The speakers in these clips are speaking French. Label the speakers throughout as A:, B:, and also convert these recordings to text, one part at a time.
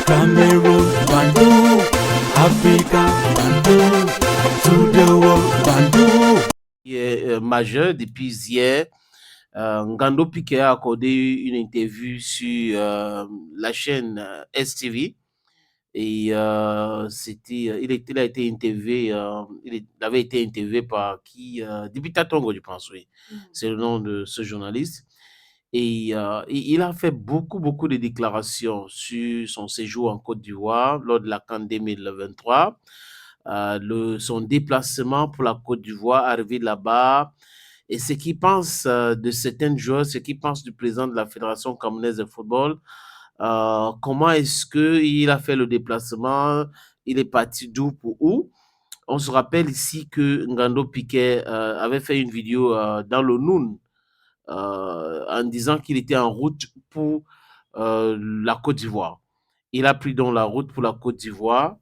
A: Cameroon, Bandung, Africa, Bandung, to the world, Bandung.
B: Qui est majeur depuis hier. Ngando Piqué a accordé une interview sur la chaîne STV. Et il a été interviewé, il avait été interviewé par qui Dibita Tongo, je pense, oui. C'est le nom de ce journaliste. Et il a fait beaucoup de déclarations sur son séjour en Côte d'Ivoire lors de la CAN 2023. Son déplacement pour la Côte d'Ivoire, arrivé là-bas, et ce qu'il pense de certains joueurs, ce qu'il pense du président de la Fédération camerounaise de football, comment est-ce qu'il a fait le déplacement, il est parti d'où pour où. On se rappelle ici que Ngando Piqué avait fait une vidéo dans le Noun en disant qu'il était en route pour la Côte d'Ivoire. Il a pris donc la route pour la Côte d'Ivoire.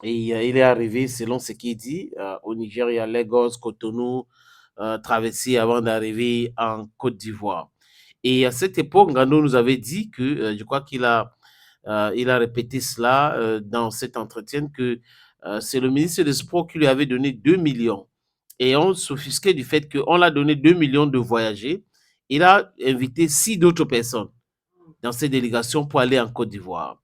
B: Et il est arrivé, selon ce qu'il dit, au Nigeria, Lagos, Cotonou, traversé avant d'arriver en Côte d'Ivoire. Et à cette époque, Ngando nous avait dit que, je crois il a répété cela dans cet entretien, que c'est le ministre des Sports qui lui avait donné 2 millions. Et on s'offusquait du fait qu'on l'a donné 2 millions de voyager. Il a invité 6 d'autres personnes dans cette délégation pour aller en Côte d'Ivoire.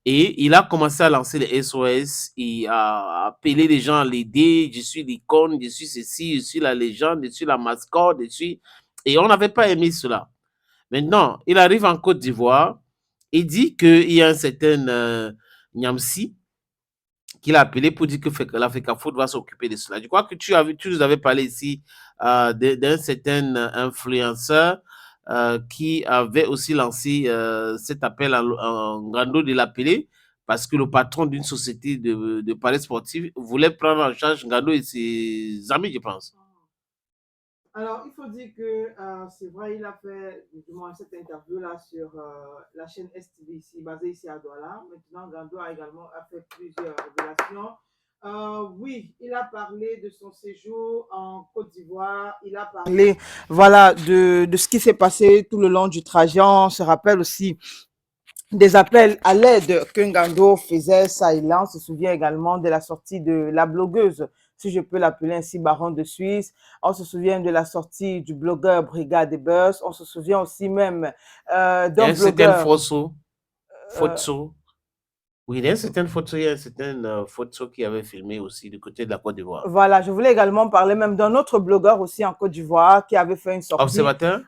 B: Et il a commencé à lancer les SOS et à appeler les gens à l'aider. Je suis l'icône, je suis ceci, je suis la légende, je suis la mascotte, je suis... Et on n'avait pas aimé cela. Maintenant, il arrive en Côte d'Ivoire. Il dit qu'il y a un certain Niamsi qu'il a appelé pour dire que la FECAFOOT va s'occuper de cela. Je crois que tu nous avais parlé ici d'un certain influenceur qui avait aussi lancé cet appel à Ngando de l'appeler parce que le patron d'une société de paris sportifs voulait prendre en charge Ngando et ses amis, je pense.
C: Alors, il faut dire que c'est vrai, il a fait cette interview-là sur la chaîne STV ici, basée ici à Douala. Maintenant, Ngando a également fait plusieurs révélations. Oui, il a parlé de son séjour en Côte d'Ivoire. Il a parlé, voilà, de ce qui s'est passé tout le long du trajet. On se rappelle aussi des appels à l'aide que Ngando faisait ça et là. On se souvient également de la sortie de la blogueuse, si je peux l'appeler ainsi, Baron de Suisse. On se souvient de la sortie du blogueur Brigade des Buzz. On se souvient aussi même d'un blogueur...
B: Fotso. Oui, il y a certaines photos qui avaient filmé aussi du côté de la Côte d'Ivoire.
C: Voilà, je voulais également parler même d'un autre blogueur aussi en Côte d'Ivoire qui avait fait une sortie.
B: Observateur?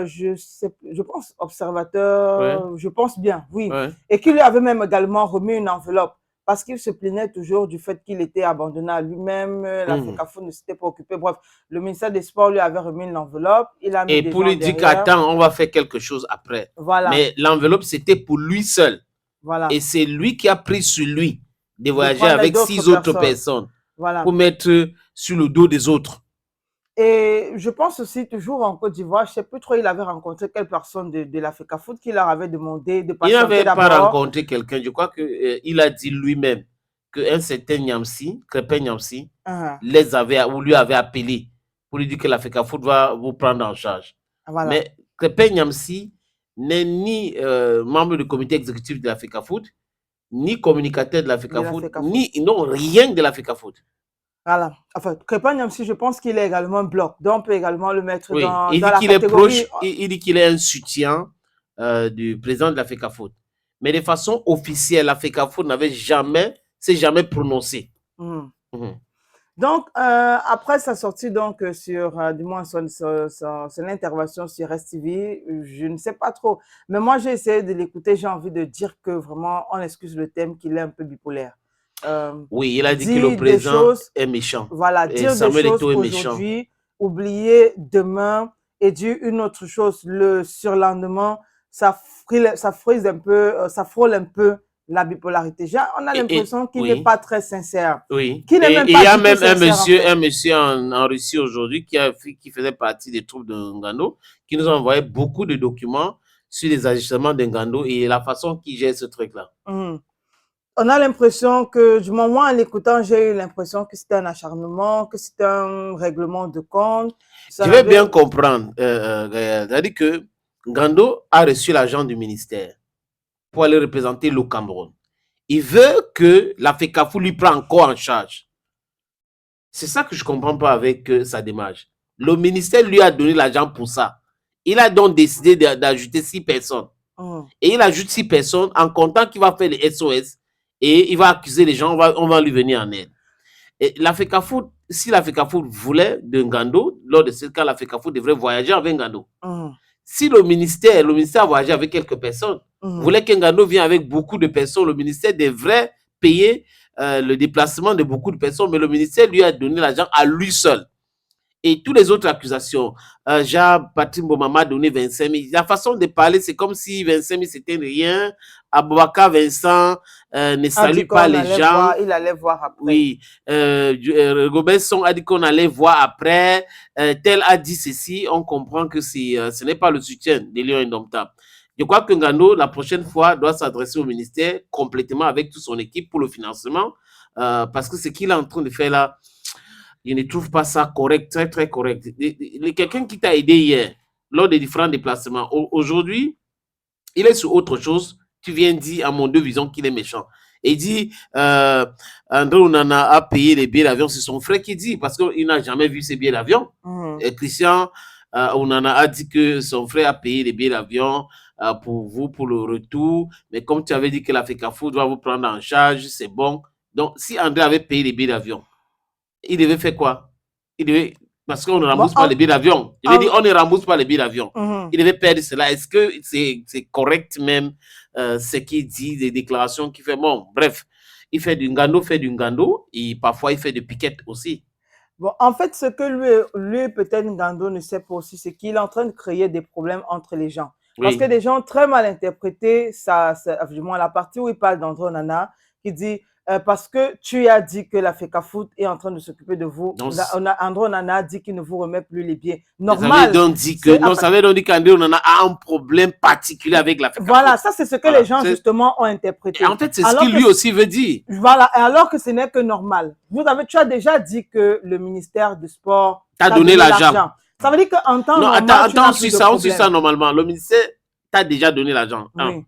C: Je pense observateur,
B: ouais.
C: Je pense bien, oui.
B: Ouais.
C: Et qui lui avait même également remis une enveloppe parce qu'il se plaignait toujours du fait qu'il était abandonné à lui-même, la FECAFOOT ne s'était pas occupée. Bref, le ministère des Sports lui avait remis une enveloppe, il a mis
B: et
C: des
B: pour
C: gens
B: lui dire
C: derrière.
B: qu'attends, on va faire quelque chose après.
C: Voilà.
B: Mais l'enveloppe, c'était pour lui seul.
C: Voilà.
B: Et c'est lui qui a pris sur lui de voyager avec 6 autres personnes
C: voilà.
B: pour mettre sur le dos des autres.
C: Et je pense aussi toujours en Côte d'Ivoire, je ne sais plus trop, il avait rencontré quelle personne de la FECAFOOT qui leur avait demandé de passer.
B: Il n'avait pas rencontré quelqu'un. Je crois qu'il a dit lui-même qu'un certain Niamsi, Crépin Niamsi, lui avait appelé pour lui dire que la FECAFOOT va vous prendre en charge.
C: Voilà.
B: Mais Crépin Niamsi n'est ni membre du comité exécutif de la FECAFOOT, ni communicateur de la FECAFOOT, non, rien de la FECAFOOT.
C: Voilà. Enfin, Crépin Niamsi, je pense qu'il est également bloc. Donc, on peut également le mettre dans
B: il dit
C: la
B: qu'il
C: catégorie...
B: est proche, il dit qu'il est un soutien du président de la FECAFOOT. Mais de façon officielle, la FECAFOOT s'est jamais prononcé.
C: Donc, après sa sortie sur, du moins son intervention sur STV, je ne sais pas trop. Mais moi, j'ai essayé de l'écouter. J'ai envie de dire que vraiment, on excuse le thème, qu'il est un peu bipolaire.
B: Oui, il a dit que le président est méchant.
C: Voilà, dire des choses aujourd'hui, oublier demain et dire une autre chose le surlendemain, ça frôle un peu la bipolarité. On a l'impression qu'il n'est pas très sincère.
B: Oui. Il y a même un monsieur en Russie aujourd'hui qui faisait partie des troupes de Ngando, qui nous a envoyé beaucoup de documents sur les ajustements de Ngando et la façon qu'il gère ce truc-là.
C: On a l'impression que, du moment en l'écoutant, j'ai eu l'impression que c'était un acharnement, que c'était un règlement de compte.
B: Je vais bien comprendre. C'est-à-dire que Ngando a reçu l'argent du ministère. pour aller représenter le Cameroun. Il veut que la FECAFOOT lui prenne encore en charge. C'est ça que je ne comprends pas avec sa démarche. Le ministère lui a donné l'argent pour ça. Il a donc décidé d'ajouter 6 personnes. Et il ajoute 6 personnes en comptant qu'il va faire les SOS et il va accuser les gens, on va lui venir en aide. Et la FECAFOOT, si la FECAFOOT voulait de Ngando, lors de ce cas, la FECAFOOT devrait voyager avec Ngando. Si le ministère a voyagé avec quelques personnes, voulait que Ngando vienne avec beaucoup de personnes, le ministère devrait payer le déplacement de beaucoup de personnes, mais le ministère lui a donné l'argent à lui seul. Et toutes les autres accusations, Patrick Mbomama a donné 25 000. La façon de parler, c'est comme si 25 000 c'était rien. Aboubacar Vincent ne salue pas les gens.
C: Il allait voir après.
B: Oui. Robinson a dit qu'on allait voir après. Tel a dit ceci. On comprend que ce n'est pas le soutien des Lions Indomptables. Je crois que Ngando, la prochaine fois, doit s'adresser au ministère complètement avec toute son équipe pour le financement. Parce que ce qu'il est en train de faire là, je ne trouve pas ça correct, très, très correct. Quelqu'un qui t'a aidé hier, lors des différents déplacements, aujourd'hui, il est sur autre chose. Tu viens dire à mon deux visions qu'il est méchant. Et il dit, André Onana a payé les billets d'avion. C'est son frère qui dit, parce qu'il n'a jamais vu ses billets d'avion. Et Christian Onana a dit que son frère a payé les billets d'avion pour vous, pour le retour. Mais comme tu avais dit que la FECAFOOT doit vous prendre en charge, c'est bon. Donc, si André avait payé les billets d'avion, il devait faire quoi? Il devait, parce qu'on ne rembourse pas les billets d'avion. Il veut dire on ne rembourse pas les billets d'avion. Il devait perdre cela. Est-ce que c'est correct même ce qu'il dit, des déclarations qu'il fait? Bon, bref, il fait du Ngando, et parfois il fait du piquette aussi.
C: Bon, en fait, ce que lui peut-être Ngando ne sait pas aussi, c'est qu'il est en train de créer des problèmes entre les gens. Parce que des gens ont très mal interprété la partie où il parle d'André Onana, qui dit parce que tu as dit que la FECAFOOT est en train de s'occuper de vous. André Onana a dit qu'il ne vous remet plus les billets. Normal.
B: Ça veut donc dire qu'André Onana a un problème particulier avec la FECAFOOT.
C: Voilà, ça c'est ce que les gens justement ont interprété.
B: Et en fait, c'est ce qu'il lui aussi veut dire.
C: Voilà, alors que ce n'est que normal. Tu as déjà dit que le ministère du Sport
B: t'a donné l'argent.
C: Ça veut dire qu'en temps normal,
B: attends, on suit ça normalement. Le ministère t'a déjà donné l'argent.
C: Oui.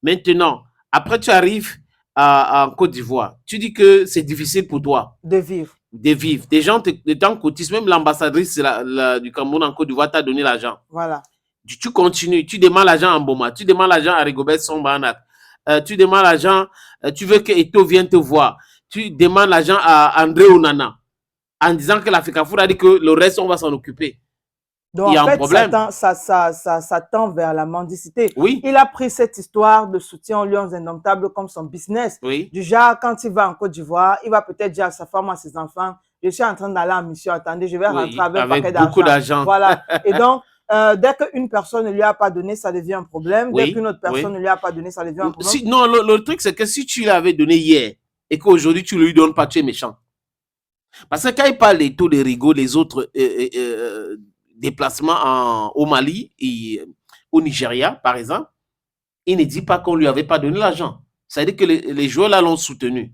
B: Maintenant, après tu arrives en Côte d'Ivoire, tu dis que c'est difficile pour toi
C: de vivre.
B: Des gens t'en cotisent, même l'ambassadrice du Cameroun en Côte d'Ivoire t'a donné l'argent.
C: Voilà.
B: Tu continues, tu demandes l'argent à Mboma, tu demandes l'argent à Rigobert Sombanak, tu demandes l'argent, tu veux que Eto'o vienne te voir, tu demandes l'argent à André Onana en disant que la FECAFOOT a dit que le reste on va s'en occuper.
C: Donc,
B: il y a
C: en fait,
B: un problème.
C: Ça tend vers la mendicité.
B: Oui.
C: Il a pris cette histoire de soutien aux Lions Indomptables comme son business.
B: Oui.
C: Du genre, quand il va en Côte d'Ivoire, il va peut-être dire à sa femme, à ses enfants, je suis en train d'aller en mission, attendez, je vais rentrer avec
B: beaucoup d'argent.
C: Voilà. Et donc, dès qu'une personne ne lui a pas donné, ça devient un problème. Dès qu'une autre personne ne lui a pas donné, ça devient un problème.
B: Non, le truc, c'est que si tu l'avais donné hier et qu'aujourd'hui, tu ne lui donnes pas, tu es méchant. Parce que quand il parle des taux de Rigo, les autres déplacements au Mali et au Nigeria, par exemple, il ne dit pas qu'on ne lui avait pas donné l'argent. Ça veut dire que les joueurs là l'ont soutenu.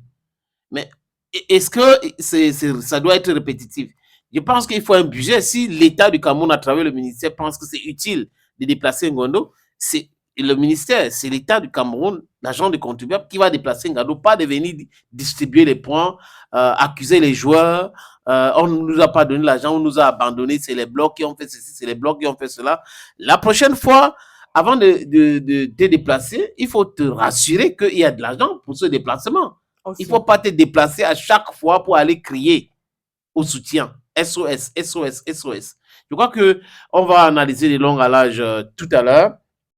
B: Mais est-ce que ça doit être répétitif? Je pense qu'il faut un budget. Si l'État du Cameroun, à travers le ministère, pense que c'est utile de déplacer Ngando, c'est le ministère, c'est l'État du Cameroun, l'agent de contribuable, qui va déplacer Ngando, pas de venir distribuer les points, accuser les joueurs. On ne nous a pas donné l'argent, on nous a abandonné, c'est les blocs qui ont fait ceci, c'est les blocs qui ont fait cela. La prochaine fois, avant de te déplacer, il faut te rassurer qu'il y a de l'argent pour ce déplacement. Aussi. Il ne faut pas te déplacer à chaque fois pour aller crier au soutien. SOS, SOS, SOS. Je crois qu'on va analyser les longs à l'âge tout à l'heure.